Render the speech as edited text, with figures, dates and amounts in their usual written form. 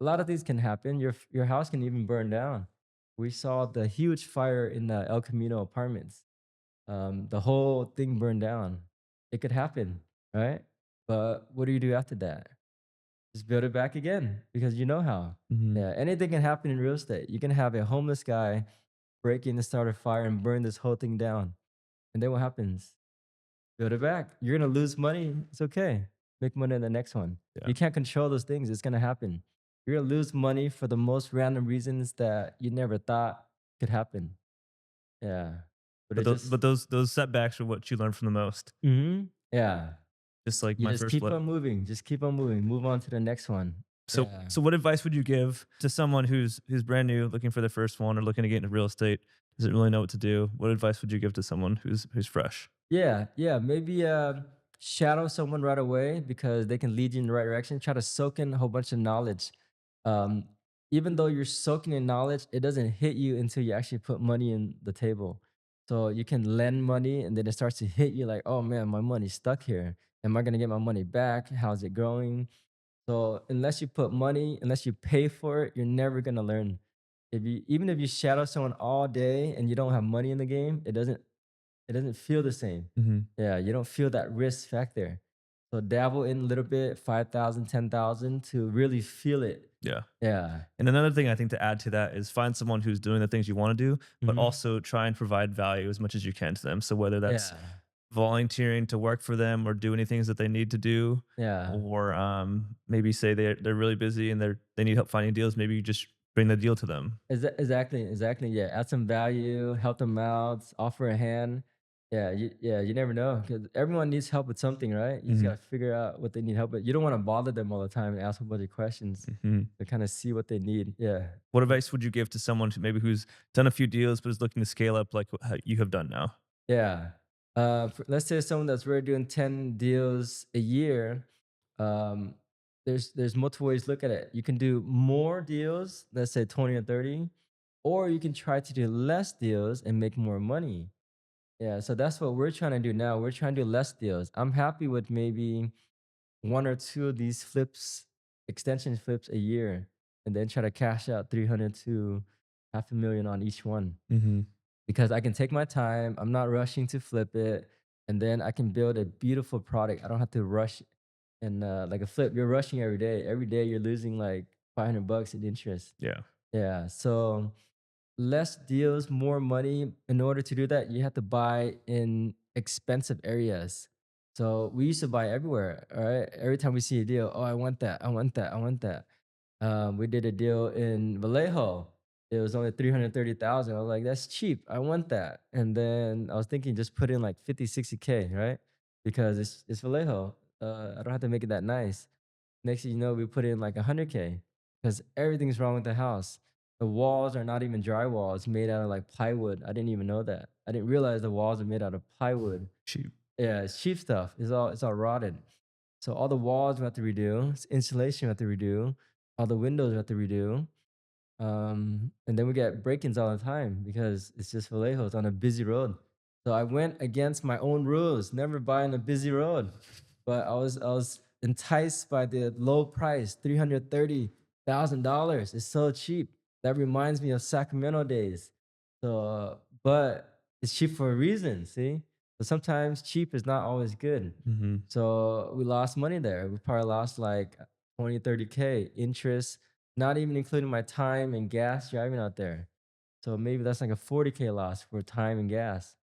a lot of things can happen. Your house can even burn down. We saw the huge fire in the El Camino apartments. The whole thing burned down. It could happen, right? But what do you do after that? Just build it back again because you know how. Mhm. Yeah, anything can happen in real estate. You can have a homeless guy break in and start a fire and burn this whole thing down. And then what happens? Build it back. You're gonna lose money. It's okay. Make money in the next one. Yeah. You can't control those things. It's gonna happen. You're gonna lose money for the most random reasons that you never thought could happen. Yeah. But But it just those setbacks are what you learn from the most. yeah. Just like You my just first keep flip. on moving. Just keep on moving. Move on to the next one. Yeah. So what advice would you give to someone who's brand new, looking for their first one, or looking to get into real estate, doesn't really know what to do? What advice would you give to someone who's fresh? Yeah, yeah. Maybe shadow someone right away because they can lead you in the right direction. Try to soak in a whole bunch of knowledge. Um, Even though you're soaking in knowledge, it doesn't hit you until you actually put money in the table. So you can lend money and then it starts to hit you like, oh man, my money's stuck here. Am I gonna get my money back? How's it growing? So unless you put money, unless you pay for it, you're never gonna learn. If you even if you shadow someone all day and you don't have money in the game, it doesn't feel the same. Mhm. Yeah, you don't feel that risk factor. So dabble in a little bit, 5,000, 10,000 to really feel it. Yeah. Yeah. And another thing I think to add to that is find someone who's doing the things you want to do, but Mhm. also try and provide value as much as you can to them. So whether that's Yeah. volunteering to work for them or do any things that they need to do, Yeah. or maybe say they're really busy and they need help finding deals, maybe you just bring the deal to them. Exactly, exactly. Yeah, add some value, help them out, offer a hand. You never know because everyone needs help with something, right? You just Mhm. gotta figure out what they need help with. You don't want to bother them all the time and ask a bunch of questions Mhm. to kind of see what they need. Yeah. What advice would you give to someone who's done a few deals but is looking to scale up like how you have done now? Yeah. Let's say someone that's already doing 10 deals a year. Um, there's multiple ways to look at it. You can do more deals, let's say 20 or 30, or you can try to do less deals and make more money. Yeah, so that's what we're trying to do now. We're trying to do less deals. I'm happy with maybe one or two of these flips, extension flips a year, and then try to cash out 300 to half a million on each one Mhm. because I can take my time. I'm not rushing to flip it, and then I can build a beautiful product. I don't have to rush. And like a flip, you're rushing every day. Every day you're losing like $500 in interest. Yeah. Yeah, so less deals, more money. In order to do that, you have to buy in expensive areas. So we used to buy everywhere. All right, every time we see a deal, oh, I want that, I want that, I want that. We did a deal in Vallejo. It was only 330,000. I was like, that's cheap. I want that. And then I was thinking just put in like 50, 60K, right? Because it's Vallejo. I don't have to make it that nice. Next thing you know, we put in like 100K because everything's wrong with the house. The walls are not even drywall. It's made out of like plywood. I didn't even know that. I didn't realize the walls are made out of plywood. Cheap. Yeah, it's cheap stuff. It's all rotted. So all the walls we have to redo, insulation we have to redo, all the windows we have to redo. And then we get break-ins all the time because it's just Vallejo. It's on a busy road. So I went against my own rules, never buy on a busy road. But I was enticed by the low price, $330,000. It's so cheap. That reminds me of Sacramento days. So, but it's cheap for a reason. See, but sometimes cheap is not always good. Mhm. So we lost money there. We probably lost like 20, 30K interest, not even including my time and gas driving out there. So maybe that's like a 40K loss for time and gas.